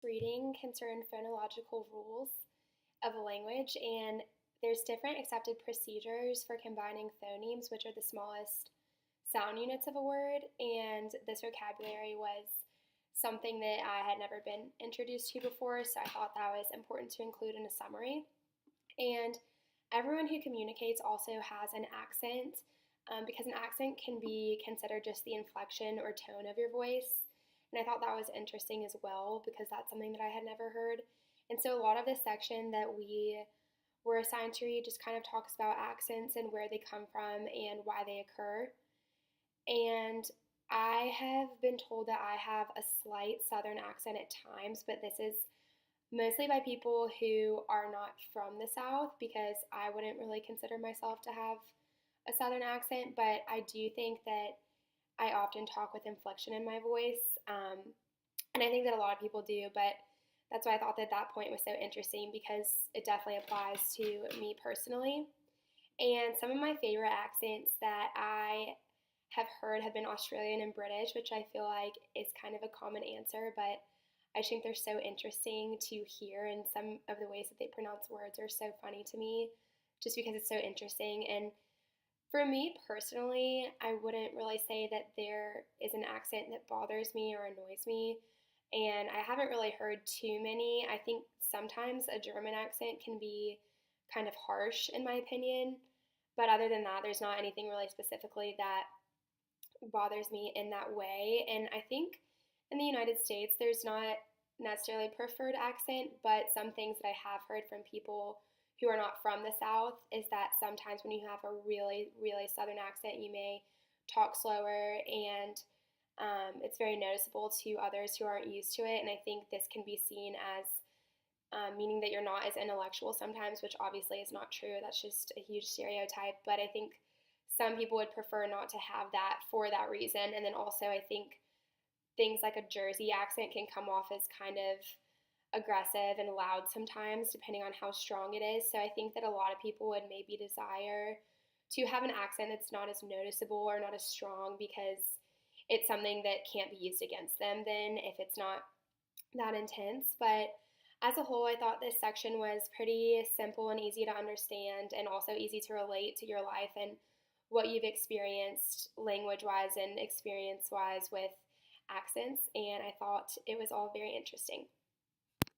reading concern phonological rules of a language, and there's different accepted procedures for combining phonemes, which are the smallest sound units of a word, and this vocabulary was something that I had never been introduced to before, so I thought that was important to include in a summary. And everyone who communicates also has an accent, because an accent can be considered just the inflection or tone of your voice. And I thought that was interesting as well because that's something that I had never heard. And so a lot of this section that we were assigned to read just kind of talks about accents and where they come from and why they occur. And I have been told that I have a slight southern accent at times, but this is mostly by people who are not from the South because I wouldn't really consider myself to have a southern accent, but I do think that I often talk with inflection in my voice, and I think that a lot of people do, but that's why I thought that that point was so interesting because it definitely applies to me personally. And some of my favorite accents that I have heard have been Australian and British, which I feel like is kind of a common answer, but I think they're so interesting to hear, and some of the ways that they pronounce words are so funny to me just because it's so interesting. And for me personally, I wouldn't really say that there is an accent that bothers me or annoys me, and I haven't really heard too many. I think sometimes a German accent can be kind of harsh, in my opinion, but other than that, there's not anything really specifically that bothers me in that way. And I think in the United States, there's not necessarily a preferred accent, but some things that I have heard from people who are not from the South is that sometimes when you have a really, really Southern accent, you may talk slower, and it's very noticeable to others who aren't used to it. And I think this can be seen as meaning that you're not as intellectual sometimes, which obviously is not true. That's just a huge stereotype. But I think some people would prefer not to have that for that reason. And then also, I think things like a Jersey accent can come off as kind of aggressive and loud sometimes, depending on how strong it is. So I think that a lot of people would maybe desire to have an accent that's not as noticeable or not as strong because it's something that can't be used against them then if it's not that intense. But as a whole, I thought this section was pretty simple and easy to understand and also easy to relate to your life and what you've experienced language-wise and experience-wise with accents, and I thought it was all very interesting.